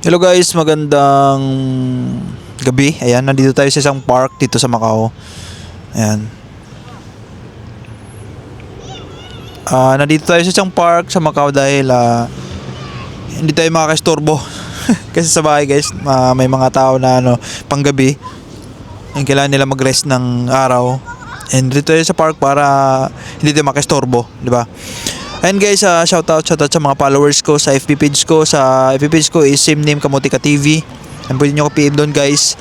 Hello guys, magandang gabi. Ayan, nandito tayo sa isang park dito sa Macau. Ayan. Nandito tayo sa isang park sa Macau dahil hindi tayo makakastorbo. Kasi sa bahay guys, may mga tao na panggabi. Ang kailangan nila mag-rest ng araw. And dito tayo sa park para hindi tayo makakastorbo, di ba? And guys, shoutout sa mga followers ko sa FB page ko. Sa FB page ko is same name Kamutika TV. And pwede nyo ko PM doon guys.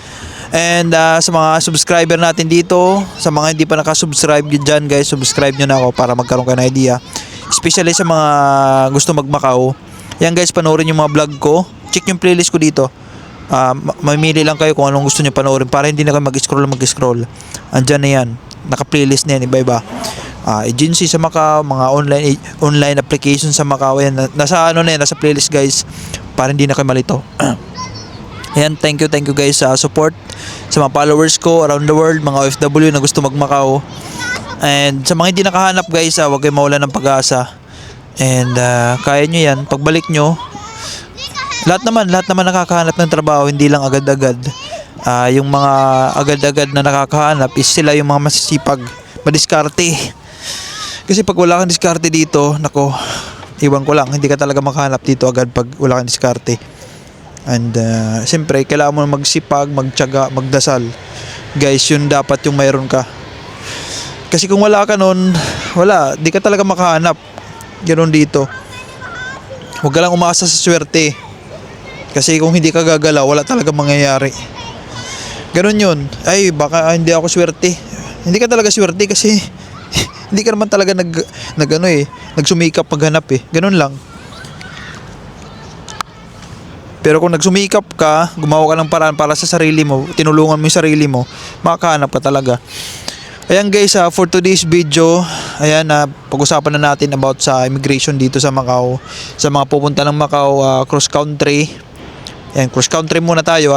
And sa mga subscriber natin dito, sa mga hindi pa nakasubscribe dyan guys, subscribe nyo na ako para magkaroon kayo ng idea. Especially sa mga gusto mag-Macau. Yan guys, panoorin yung mga vlog ko. Check yung playlist ko dito. Mamili lang kayo kung anong gusto nyo panoorin para hindi na kayo mag-scroll. Andyan na yan. Naka-playlist na yan, iba-iba. Agency sa Macau, mga online application sa Macau, yan, nasa nasa playlist guys para hindi na kayo malito. Ayan, thank you guys sa support sa mga followers ko around the world, mga OFW na gusto mag-Macau. And sa mga hindi nakahanap guys, huwag kayong mawalan ng pag-asa. And kaya nyo yan, pagbalik nyo, lahat naman nakakahanap ng trabaho, hindi lang agad-agad. Yung mga agad-agad na nakakahanap is sila yung mga masisipag, madiskarte. Kasi pag wala kang diskarte dito, nako, iwan ko lang, hindi ka talaga makahanap dito agad pag wala kang diskarte. And siyempre, kailangan mo magsipag, magtiyaga, magdasal. Guys, yun dapat yung mayroon ka. Kasi kung wala ka nun, wala, di ka talaga makahanap. Ganoon dito. Huwag ka lang umasa sa swerte. Kasi kung hindi ka gagalaw, wala talaga mangyayari. Ganun yun. Ay, baka hindi ako swerte. Hindi ka talaga swerte kasi hindi ka naman talaga nagsumikap maghanap eh. Ganun lang. Pero kung nagsumikap ka, gumawa ka ng paraan para sa sarili mo, tinulungan mo yung sarili mo, makakahanap ka talaga. Ayan guys, for today's video, ayan, pag-usapan na natin about sa immigration dito sa Macau. Sa mga pupunta ng Macau cross country. Ayan, cross country muna tayo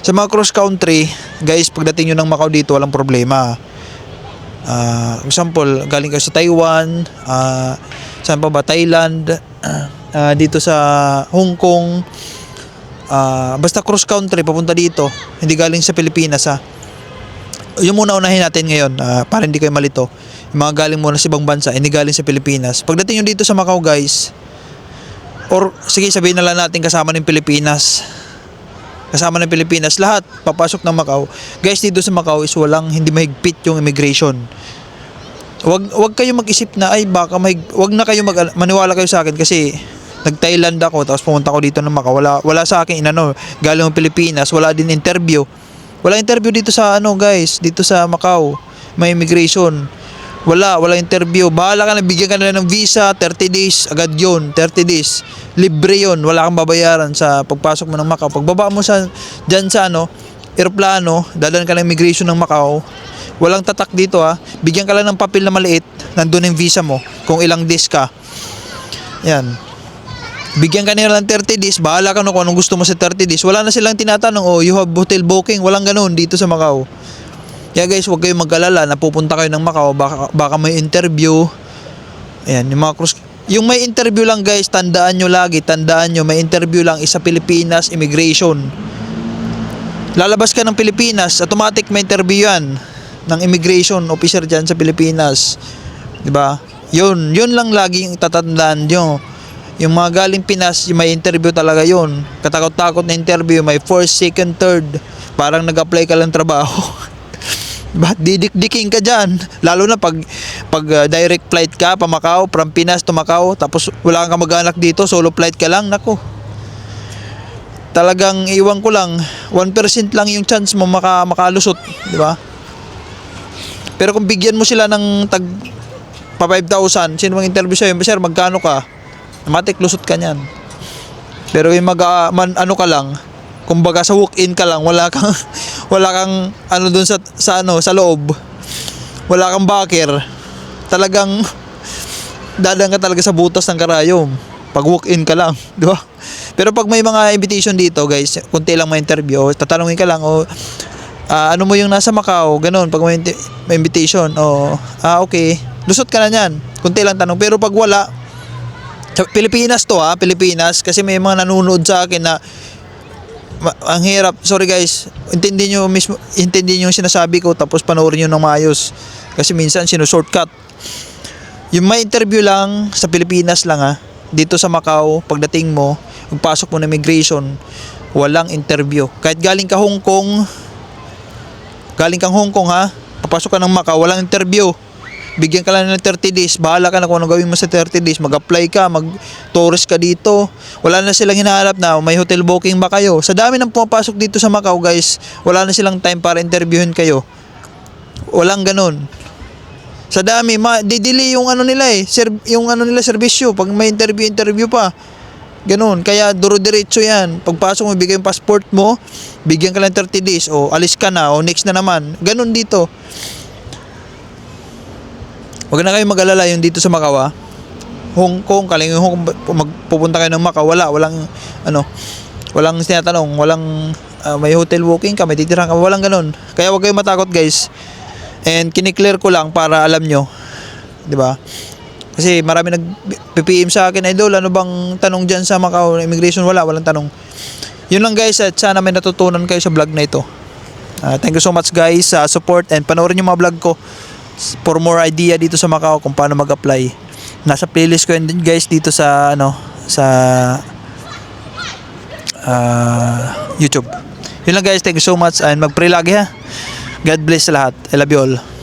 Sa mga cross country, guys, pagdating nyo ng Macau dito, walang problema. Example, galing kayo sa Taiwan, saan pa ba? Thailand, dito sa Hong Kong, basta cross country, papunta dito, hindi galing sa Pilipinas Yung muna unahin natin ngayon, para hindi kayo malito. Yung mga galing muna sa ibang bansa, hindi galing sa Pilipinas. Pagdating nyo dito sa Macau guys, or sige sabihin na lang natin kasama ng Pilipinas, lahat papasok ng Macau. Guys, dito sa Macau is hindi mahigpit yung immigration. Wag kayo mag-isip na ay baka wag na kayo maniwala kayo sa akin kasi nag-Thailand ako tapos pumunta ako dito ng Macau. Wala sa akin galing ng Pilipinas, wala din interview. Wala interview dito sa guys, dito sa Macau. May immigration. Wala interview. Bahala ka na, bigyan ka na ng visa, 30 days, agad yun, 30 days. Libre yun, wala kang babayaran sa pagpasok mo ng Macau. Pagbaba mo dyan sa aeroplano, dadan ka ng immigration ng Macau. Walang tatak dito Bigyan ka lang ng papel na maliit, nandun yung visa mo, kung ilang days ka. Yan. Bigyan ka nila ng 30 days, bahala ka kung anong gusto mo sa 30 days. Wala na silang tinatanong, you have hotel booking, walang ganun dito sa Macau. Kaya guys, huwag kayong mag-alala na pupunta kayo ng Macau, baka may interview. Ayan, yung may interview lang guys, tandaan nyo, may interview lang isa Pilipinas Immigration. Lalabas ka ng Pilipinas, automatic may interview yan ng immigration officer dyan sa Pilipinas. Diba? Yun lang laging tatandaan nyo. Yung mga galing Pinas, may interview talaga yun. Katakot-takot na interview, may first, second, third. Parang nag-apply ka lang trabaho. Ba't didikdiking ka dyan? Lalo na pag direct flight ka pa Macau, from Pinas to Macau, tapos wala kang kamag-anak dito, solo flight ka lang, nako. Talagang iwan ko lang, 1% lang yung chance mo makalusot, di ba? Pero kung bigyan mo sila ng pa 5,000, sino mang interview sa'yo, sir, magkano ka? Matik lusot ka niyan. Pero yung ka lang, kumbaga sa walk-in ka lang, wala kang doon sa loob. Wala kang backer. Talagang dadang ka talaga sa butas ng karayom. Pag walk-in ka lang, di ba? Pero pag may mga invitation dito, guys, kunti lang may interview, tatanungin ka lang ano mo yung nasa Macau, ganun, pag may invitation, okay, lusot ka na niyan. Kunti lang tanong. Pero pag wala, sa Pilipinas Pilipinas, kasi may mga nanonood sa akin na ang hirap. Sorry guys. Intindihin niyo yung sinasabi ko tapos panoorin niyo ng maayos. Kasi minsan shortcut. Yung may interview lang sa Pilipinas lang ha. Dito sa Macau, pagdating mo, pagpasok mo ng immigration, walang interview. Kahit galing kang Hong Kong ha, papasok ka ng Macau, walang interview. Bigyan ka lang ng 30 days, bahala ka na kung anong gawin mo sa 30 days, mag-apply ka, mag-tourist ka dito. Wala na silang hinahanap na may hotel booking ba kayo. Sa dami ng pumapasok dito sa Macau guys, wala na silang time para interviewin kayo. Walang ganun. Sa dami, didili yung ano nila yung ano nila serbisyo, pag may interview pa. Ganun, kaya duro-diretso yan. Pagpasok mo, bigay yung passport mo, bigyan ka lang 30 days, o alis ka na, o next na naman. Ganun dito. Huwag na kayo mag-alala yung dito sa Macau ha. Hong Kong, kaling yung Hong Kong, magpupunta kayo ng Macau, walang tinatanong, walang may hotel booking ka, may titirhan ka, walang ganun. Kaya huwag kayong matakot guys. And kiniklear ko lang para alam nyo, di ba? Kasi marami nag-PPM sa akin, idol, ano bang tanong dyan sa Macau immigration? Walang tanong. Yun lang guys, at sana may natutunan kayo sa vlog na ito. Thank you so much guys sa support, and panoorin yung mga vlog ko for more idea dito sa Macau kung paano mag-apply. Nasa playlist ko yun guys dito sa YouTube. Yun lang guys, thank you so much, and mag-pray lagi ha. God bless sa lahat. I love you all.